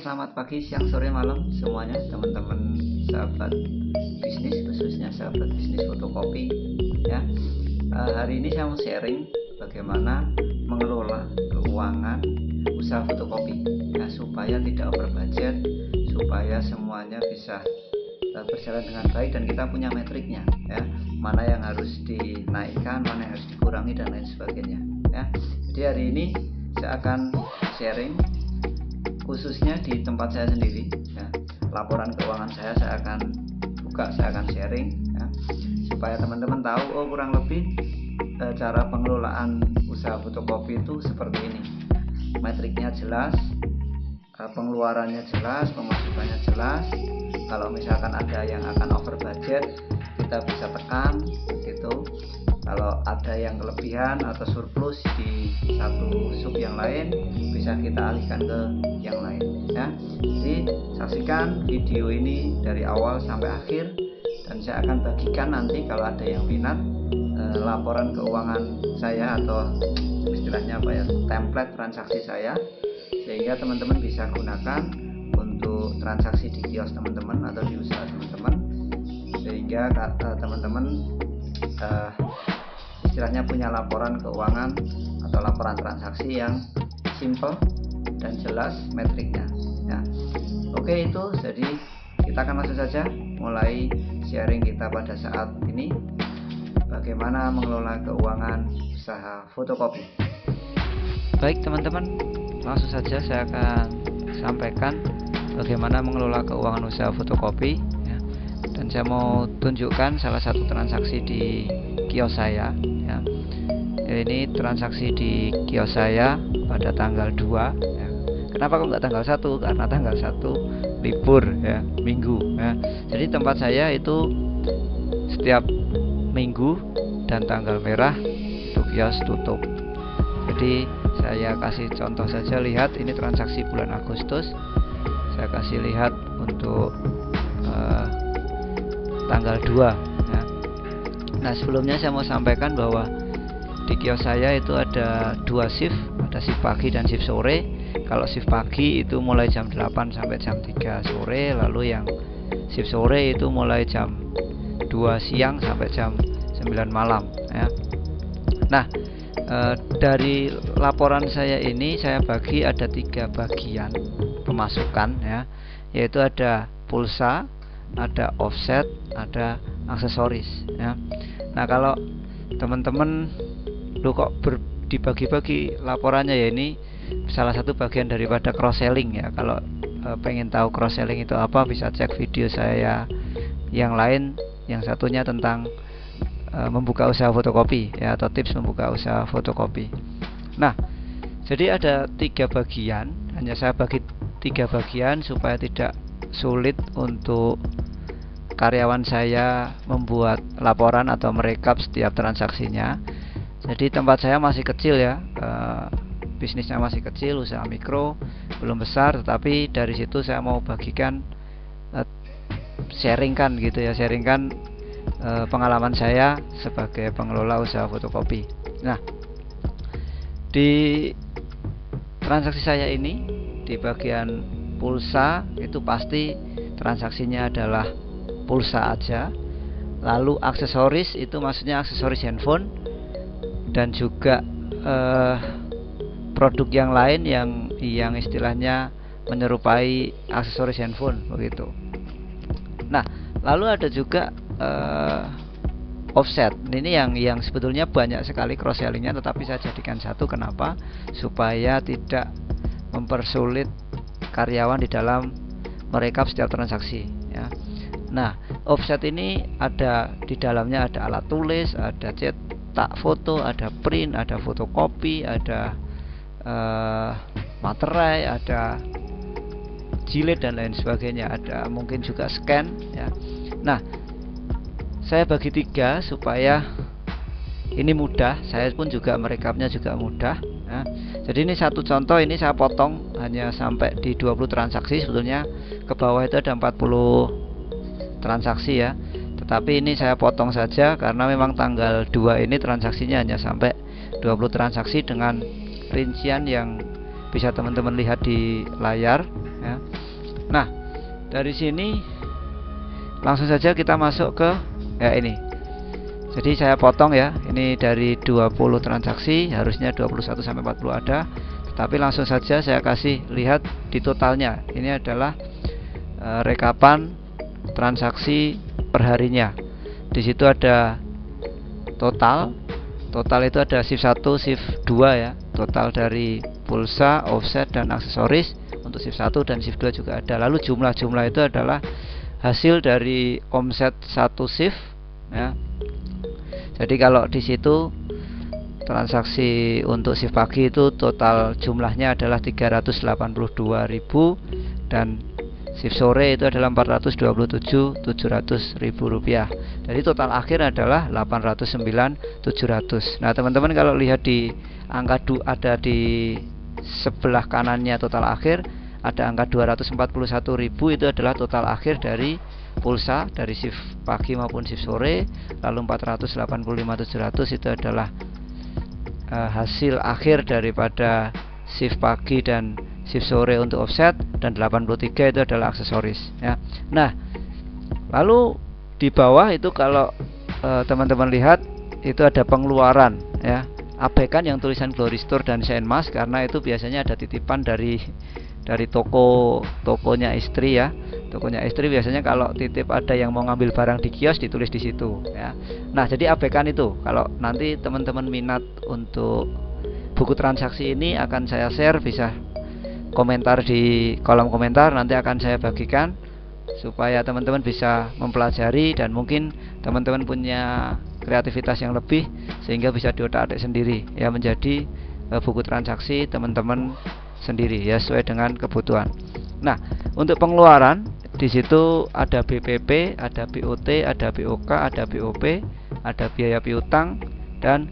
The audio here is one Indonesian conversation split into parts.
selamat pagi, siang, sore, malam semuanya teman-teman sahabat bisnis, khususnya sahabat bisnis fotokopi ya. Hari ini saya mau sharing bagaimana mengelola keuangan usaha fotokopi ya, supaya tidak over budget, supaya semuanya bisa berjalan dengan baik dan kita punya metriknya ya, mana yang harus dinaikkan, mana yang harus dikurangi dan lain sebagainya ya. Jadi hari ini saya akan sharing khususnya di tempat saya sendiri ya. Laporan keuangan saya akan buka, saya akan sharing ya, supaya teman-teman tahu oh kurang lebih cara pengelolaan usaha fotokopi itu seperti ini. Metriknya jelas, pengeluarannya jelas, pemasukannya jelas. Kalau misalkan ada yang akan over budget, kita bisa tekan gitu. Kalau ada yang kelebihan atau surplus di satu sub yang lain, bisa kita alihkan ke yang lain ya. Jadi saksikan video ini dari awal sampai akhir, dan saya akan bagikan nanti kalau ada yang minat laporan keuangan saya atau istilahnya apa ya, template transaksi saya, sehingga teman-teman bisa gunakan untuk transaksi di kios teman-teman atau di usaha teman-teman, sehingga teman-teman istilahnya punya laporan keuangan atau laporan transaksi yang simple dan jelas metriknya ya. Oke, itu jadi kita akan langsung saja mulai sharing kita pada saat ini, bagaimana mengelola keuangan usaha fotokopi. Baik teman-teman, langsung saja saya akan sampaikan bagaimana mengelola keuangan usaha fotokopi ya. Dan saya mau tunjukkan salah satu transaksi di kios saya ya. Ini transaksi di kios saya pada tanggal 2 ya. Kenapa kok nggak tanggal 1? Karena tanggal 1 libur ya, minggu ya. Jadi tempat saya itu setiap minggu dan tanggal merah itu kios tutup. Jadi saya kasih contoh saja, lihat ini transaksi bulan Agustus. Saya kasih lihat untuk tanggal 2 ya. Nah, sebelumnya saya mau sampaikan bahwa di kios saya itu ada 2 shift, ada shift pagi dan shift sore. Kalau shift pagi itu mulai jam 8 sampai jam 3 sore, lalu yang shift sore itu mulai jam 2 siang sampai jam 9 malam ya. Nah, dari laporan saya ini saya bagi ada 3 bagian pemasukan ya, yaitu ada pulsa, ada offset, ada aksesoris ya. Nah, kalau teman-teman lu kok dibagi-bagi laporannya, ya ini salah satu bagian daripada cross selling ya. Kalau pengen tahu cross selling itu apa, bisa cek video saya yang lain, yang satunya tentang membuka usaha fotokopi ya, atau tips membuka usaha fotokopi. Nah, jadi ada 3 bagian, hanya saya bagi 3 bagian supaya tidak sulit untuk karyawan saya membuat laporan atau merekap setiap transaksinya. Jadi tempat saya masih kecil ya, bisnisnya masih kecil, usaha mikro, belum besar, tetapi dari situ saya mau bagikan, sharingkan gitu ya, sharingkan pengalaman saya sebagai pengelola usaha fotokopi. Nah, di transaksi saya ini di bagian pulsa itu pasti transaksinya adalah pulsa aja. Lalu aksesoris itu maksudnya aksesoris handphone dan juga produk yang lain yang istilahnya menyerupai aksesoris handphone begitu. Nah, lalu ada juga offset. Ini yang sebetulnya banyak sekali cross sellingnya, tetapi saya jadikan satu. Kenapa? Supaya tidak mempersulit karyawan di dalam merekap setiap transaksi ya. Nah, offset ini ada di dalamnya ada alat tulis, ada cetak foto, ada print, ada fotokopi, ada materai, ada jilid dan lain sebagainya, ada mungkin juga scan ya. Nah, saya bagi 3 supaya ini mudah, saya pun juga merekapnya juga mudah ya. Jadi ini satu contoh, ini saya potong hanya sampai di 20 transaksi. Sebetulnya ke bawah itu ada 40 transaksi ya, tetapi ini saya potong saja karena memang tanggal 2 ini transaksinya hanya sampai 20 transaksi dengan rincian yang bisa teman-teman lihat di layar ya. Nah, dari sini langsung saja kita masuk ke ya ini. Jadi saya potong ya, ini dari 20 transaksi harusnya 21 sampai 40 ada, tetapi langsung saja saya kasih lihat di totalnya. Ini adalah rekapan transaksi perharinya. Di situ ada total itu ada shift 1, shift 2 ya, total dari pulsa, offset dan aksesoris. Untuk shift 1 dan shift 2 juga ada. Lalu jumlah-jumlah itu adalah hasil dari omset satu shift ya. Jadi kalau di situ transaksi untuk shift pagi itu total jumlahnya adalah 382.000 dan shift sore itu adalah 427.700.000 rupiah. Jadi total akhir adalah 809.700. Nah teman-teman kalau lihat di angka ada di sebelah kanannya total akhir ada angka 241.000, itu adalah total akhir dari pulsa dari shift pagi maupun shift sore. Lalu 485.700 itu adalah hasil akhir daripada shift pagi dan shift sore untuk offset, dan 83 itu adalah aksesoris ya. Nah, lalu di bawah itu kalau teman-teman lihat itu ada pengeluaran ya. Abaikan yang tulisan Glory Store dan Shine Mas karena itu biasanya ada titipan dari tokonya istri ya. Tokonya istri biasanya kalau titip ada yang mau ngambil barang di kios ditulis di situ ya. Nah, jadi abaikan itu. Kalau nanti teman-teman minat untuk buku transaksi ini akan saya share, bisa komentar di kolom komentar, nanti akan saya bagikan supaya teman-teman bisa mempelajari dan mungkin teman-teman punya kreativitas yang lebih sehingga bisa diotak-atik sendiri ya, menjadi buku transaksi teman-teman sendiri ya, sesuai dengan kebutuhan. Nah, untuk pengeluaran di situ ada BPP, ada BOT, ada BOK, ada BOP, ada biaya piutang dan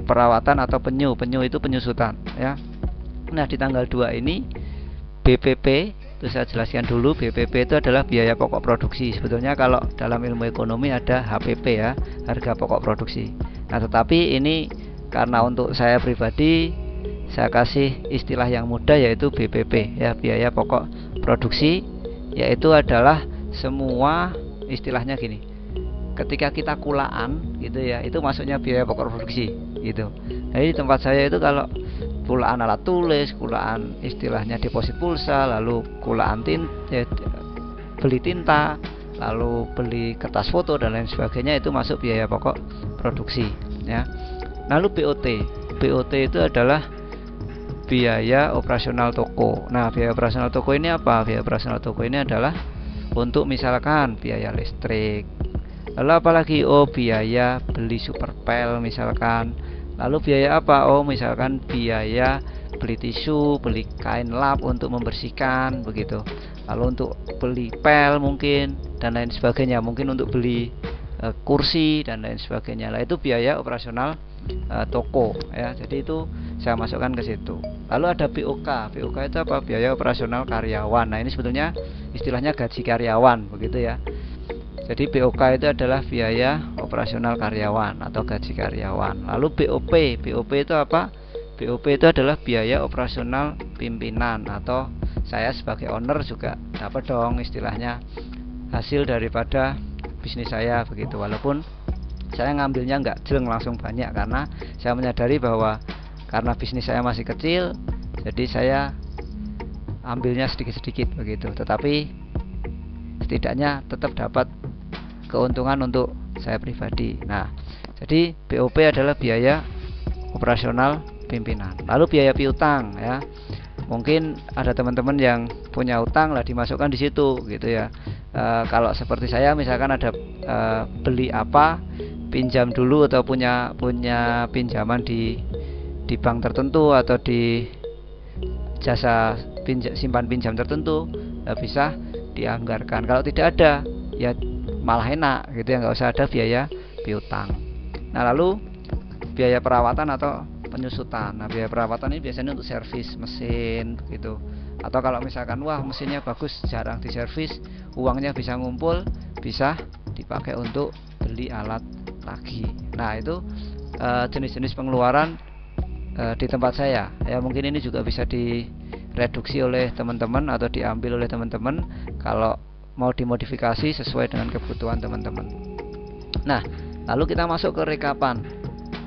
perawatan atau penyu itu penyusutan ya. Nah, di tanggal 2 ini BPP itu saya jelaskan dulu. BPP itu adalah biaya pokok produksi. Sebetulnya kalau dalam ilmu ekonomi ada HPP ya, harga pokok produksi. Nah, tetapi ini karena untuk saya pribadi saya kasih istilah yang mudah yaitu BPP ya, biaya pokok produksi, yaitu adalah semua istilahnya gini. Ketika kita kulaan gitu ya, itu masuknya biaya pokok produksi gitu. Jadi di tempat saya itu kalau kulaan alat tulis, kulaan istilahnya deposit pulsa, lalu kulaan beli tinta, lalu beli kertas foto dan lain sebagainya, itu masuk biaya pokok produksi ya. Lalu BOT itu adalah biaya operasional toko. Nah, biaya operasional toko ini apa? Biaya operasional toko ini adalah untuk misalkan biaya listrik. Lalu apalagi? Oh, biaya beli superpel misalkan. Lalu biaya apa? Oh, misalkan biaya beli tisu, beli kain lap untuk membersihkan begitu. Lalu untuk beli pel mungkin dan lain sebagainya. Mungkin untuk beli kursi dan lain sebagainya. Lah itu biaya operasional toko ya. Jadi itu saya masukkan ke situ. Lalu ada BOK. BOK itu apa? Biaya operasional karyawan. Nah, ini sebetulnya istilahnya gaji karyawan begitu ya. Jadi BOK itu adalah biaya operasional karyawan atau gaji karyawan. Lalu BOP itu apa? BOP itu adalah biaya operasional pimpinan, atau saya sebagai owner juga dapat dong istilahnya hasil daripada bisnis saya begitu. Walaupun saya ngambilnya nggak jeleng langsung banyak, karena saya menyadari bahwa karena bisnis saya masih kecil, jadi saya ambilnya sedikit-sedikit begitu. Tetapi setidaknya tetap dapat keuntungan untuk saya pribadi. Nah, jadi BOP adalah biaya operasional pimpinan. Lalu biaya piutang ya. Mungkin ada teman-teman yang punya utang lah dimasukkan di situ gitu ya. Kalau seperti saya misalkan ada beli apa, pinjam dulu atau punya pinjaman di bank tertentu atau di jasa simpan pinjam tertentu, bisa dianggarkan. Kalau tidak ada ya malah enak gitu ya, nggak usah ada biaya piutang. Nah, lalu biaya perawatan atau penyusutan. Nah, biaya perawatan ini biasanya untuk servis mesin gitu. Atau kalau misalkan wah mesinnya bagus jarang diservis, uangnya bisa ngumpul, bisa dipakai untuk beli alat lagi. Nah, itu jenis-jenis pengeluaran di tempat saya ya. Mungkin ini juga bisa direduksi oleh teman-teman atau diambil oleh teman-teman kalau mau dimodifikasi sesuai dengan kebutuhan teman-teman. Nah, lalu kita masuk ke rekapan.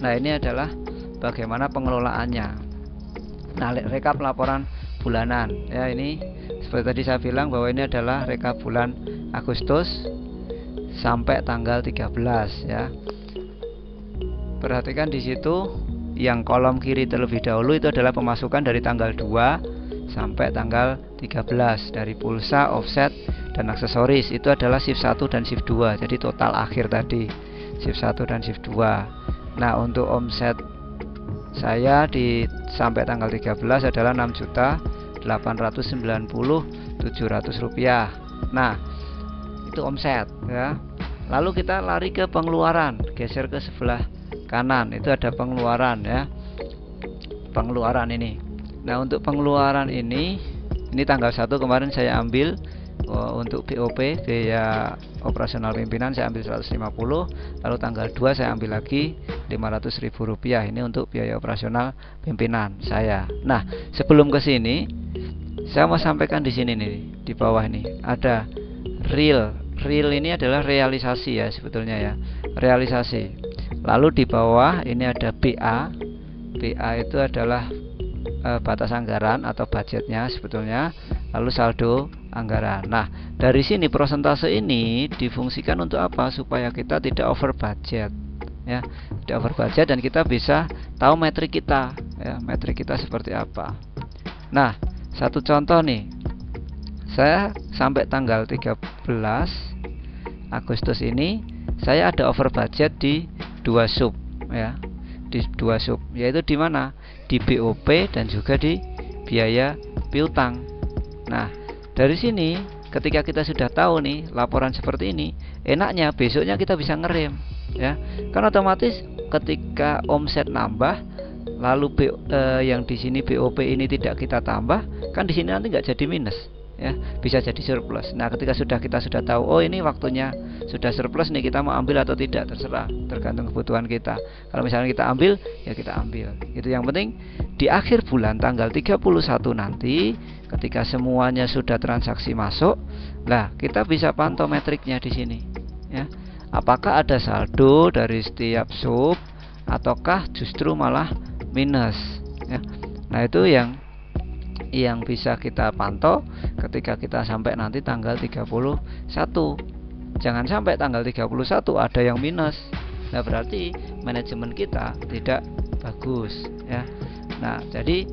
Nah, ini adalah bagaimana pengelolaannya. Nah, rekap laporan bulanan ya, ini seperti tadi saya bilang bahwa ini adalah rekap bulan Agustus sampai tanggal 13 ya. Perhatikan di situ yang kolom kiri terlebih dahulu itu adalah pemasukan dari tanggal 2 sampai tanggal 13 dari pulsa, offset dan aksesoris. Itu adalah shift 1 dan shift 2. Jadi total akhir tadi shift 1 dan shift 2. Nah, untuk omset saya di sampai tanggal 13 adalah 6.890.700 rupiah. Nah, itu omset ya. Lalu kita lari ke pengeluaran, geser ke sebelah kanan, itu ada pengeluaran ya. Pengeluaran ini. Nah, untuk pengeluaran ini tanggal 1 kemarin saya ambil untuk BOP, biaya operasional pimpinan, saya ambil 150. Lalu tanggal 2 saya ambil lagi 500.000 rupiah. Ini untuk biaya operasional pimpinan saya. Nah, sebelum ke sini saya mau sampaikan di sini nih, di bawah ini ada real ini adalah realisasi ya sebetulnya ya, realisasi. Lalu di bawah ini ada BA itu adalah batas anggaran atau budgetnya sebetulnya. Lalu saldo anggaran. Nah, dari sini persentase ini difungsikan untuk apa? Supaya kita tidak over budget ya, tidak over budget dan kita bisa tahu metrik kita ya, metrik kita seperti apa. Nah, satu contoh nih, saya sampai tanggal 13 Agustus ini saya ada over budget di 2 sub ya, di 2 sub, yaitu di mana? Di BOP dan juga di biaya piutang. Nah, dari sini ketika kita sudah tahu nih laporan seperti ini, enaknya besoknya kita bisa ngerem ya. Kan otomatis ketika omset nambah lalu yang di sini BOP ini tidak kita tambah, kan di sini nanti nggak jadi minus ya, bisa jadi surplus. Nah, ketika kita sudah tahu, oh ini waktunya sudah surplus nih, kita mau ambil atau tidak terserah, tergantung kebutuhan kita. Kalau misalnya kita ambil, ya kita ambil. Itu yang penting di akhir bulan tanggal 31 nanti ketika semuanya sudah transaksi masuk, lah kita bisa pantau metriknya di sini ya. Apakah ada saldo dari setiap sub ataukah justru malah minus ya. Nah, itu yang bisa kita pantau ketika kita sampai nanti tanggal 31. Jangan sampai tanggal 31 ada yang minus. Nah, berarti manajemen kita tidak bagus ya. Nah, jadi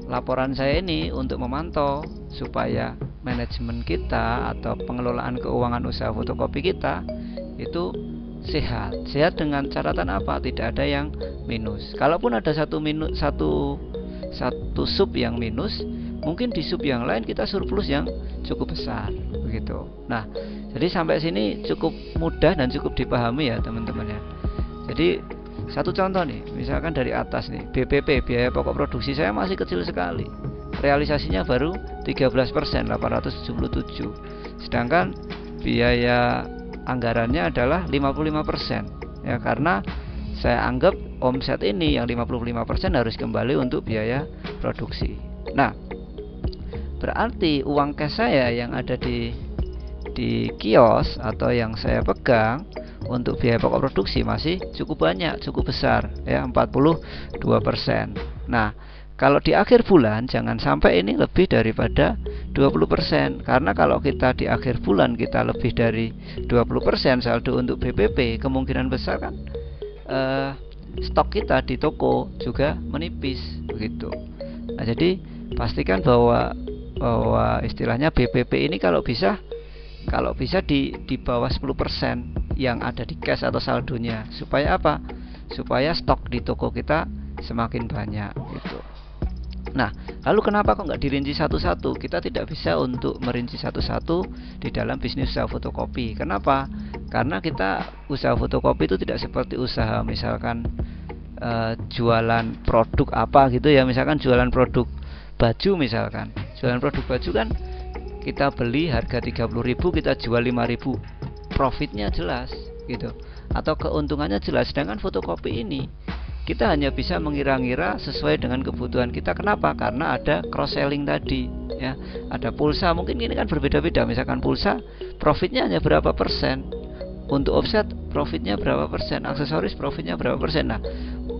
laporan saya ini untuk memantau supaya manajemen kita atau pengelolaan keuangan usaha fotokopi kita itu sehat. Sehat dengan catatan apa? Tidak ada yang minus. Kalaupun ada satu sub yang minus, mungkin di sub yang lain kita surplus yang cukup besar begitu. Nah, jadi sampai sini cukup mudah dan cukup dipahami ya teman-teman ya. Jadi satu contoh nih, misalkan dari atas nih, BPP biaya pokok produksi saya masih kecil sekali, realisasinya baru 13%, 877. Sedangkan biaya anggarannya adalah 55% ya, karena saya anggap omset ini yang 55% harus kembali untuk biaya produksi. Nah, berarti uang cash saya yang ada di kios atau yang saya pegang untuk biaya pokok produksi masih cukup banyak, cukup besar ya, 42%. Nah, kalau di akhir bulan jangan sampai ini lebih daripada 20%, karena kalau kita di akhir bulan kita lebih dari 20% saldo untuk BPP, kemungkinan besar kan stok kita di toko juga menipis begitu. Nah, jadi pastikan bahwa istilahnya BPP ini kalau bisa di bawah 10% yang ada di cash atau saldonya. Supaya apa? Supaya stok di toko kita semakin banyak gitu. Nah, lalu kenapa kok nggak dirinci satu-satu? Kita tidak bisa untuk merinci satu-satu di dalam bisnis usaha fotokopi. Kenapa? Karena kita usaha fotokopi itu tidak seperti usaha misalkan jualan produk apa gitu ya. Misalkan jualan produk baju misalkan. Jualan produk baju kan kita beli harga 30.000, kita jual 5.000. Profitnya jelas gitu. Atau keuntungannya jelas. Sedangkan fotokopi ini kita hanya bisa mengira-ngira sesuai dengan kebutuhan kita. Kenapa? Karena ada cross selling tadi, ya. Ada pulsa, mungkin ini kan berbeda-beda. Misalkan pulsa profitnya hanya berapa persen, untuk offset profitnya berapa persen, aksesoris profitnya berapa persen. Nah,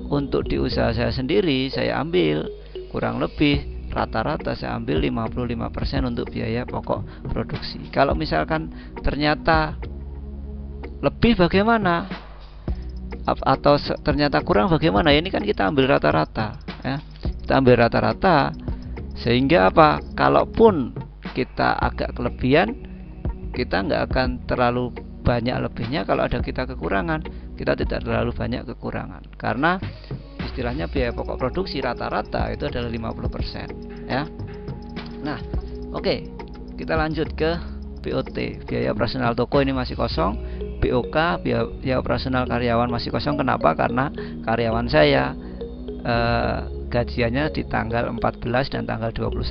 untuk di usaha saya sendiri, saya ambil kurang lebih rata-rata saya ambil 55% untuk biaya pokok produksi. Kalau misalkan ternyata lebih bagaimana? Atau ternyata kurang bagaimana? Ya, ini kan kita ambil rata-rata, ya. Kita ambil rata-rata sehingga apa? Kalaupun kita agak kelebihan, kita nggak akan terlalu banyak lebihnya. Kalau ada kita kekurangan, kita tidak terlalu banyak kekurangan, karena istilahnya biaya pokok produksi rata-rata itu adalah 50%, ya. Nah, oke, kita lanjut ke BOT, biaya operasional toko ini masih kosong. BOK, biaya operasional karyawan masih kosong. Kenapa? Karena karyawan saya gajiannya di tanggal 14 dan tanggal 21,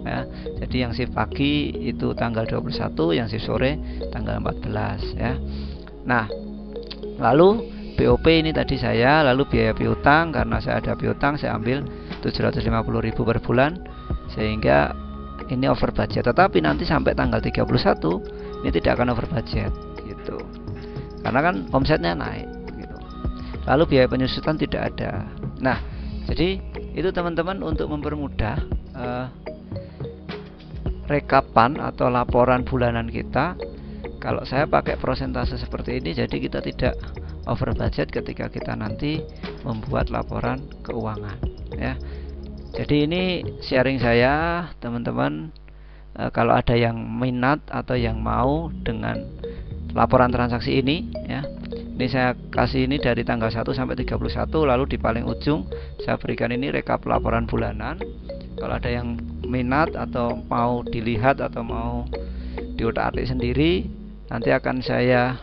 ya. Jadi yang shift pagi itu tanggal 21, yang shift sore tanggal 14, ya. Nah, lalu BOP ini tadi saya, lalu biaya piutang, karena saya ada piutang saya ambil 750.000 per bulan, sehingga ini over budget. Tetapi nanti sampai tanggal 31 ini tidak akan over budget, gitu. Karena kan omsetnya naik, gitu. Lalu biaya penyusutan tidak ada. Nah, jadi itu teman-teman untuk mempermudah rekapan atau laporan bulanan kita. Kalau saya pakai prosentase seperti ini, jadi kita tidak over budget ketika kita nanti membuat laporan keuangan, ya. Jadi ini sharing saya, teman-teman. Kalau ada yang minat atau yang mau dengan laporan transaksi ini, ya. Ini saya kasih ini dari tanggal 1 sampai 31, lalu di paling ujung saya berikan ini rekap laporan bulanan. Kalau ada yang minat atau mau dilihat atau mau diutak-atik sendiri, nanti akan saya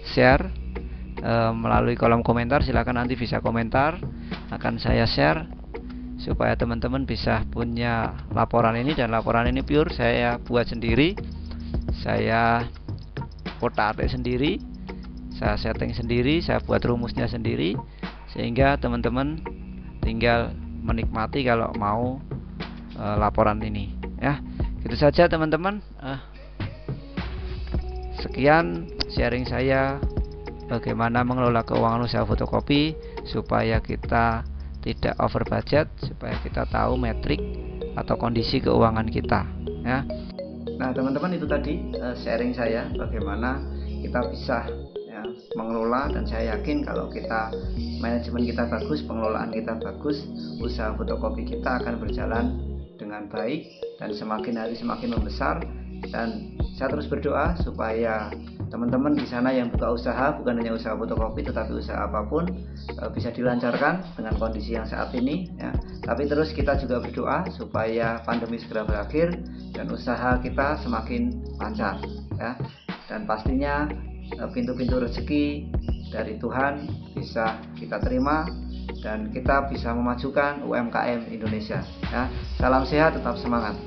share melalui kolom komentar. Silakan nanti bisa komentar, akan saya share supaya teman-teman bisa punya laporan ini. Dan laporan ini pure saya buat sendiri, saya utak-atik sendiri, saya setting sendiri, saya buat rumusnya sendiri, sehingga teman-teman tinggal menikmati kalau mau laporan ini, ya. Itu saja teman-teman. Sekian sharing saya bagaimana mengelola keuangan usaha fotokopi supaya kita tidak over budget, supaya kita tahu metrik atau kondisi keuangan kita, ya. Nah, teman-teman, itu tadi sharing saya bagaimana kita bisa, ya, mengelola. Dan saya yakin kalau kita manajemen kita bagus, pengelolaan kita bagus, usaha fotokopi kita akan berjalan dengan baik dan semakin hari semakin membesar. Dan saya terus berdoa supaya teman-teman di sana yang buka usaha, bukan hanya usaha fotokopi tetapi usaha apapun, bisa dilancarkan dengan kondisi yang saat ini, ya. Tapi terus kita juga berdoa supaya pandemi segera berakhir dan usaha kita semakin lancar, ya. Dan pastinya pintu-pintu rezeki dari Tuhan bisa kita terima dan kita bisa memajukan UMKM Indonesia, ya. Salam sehat, tetap semangat.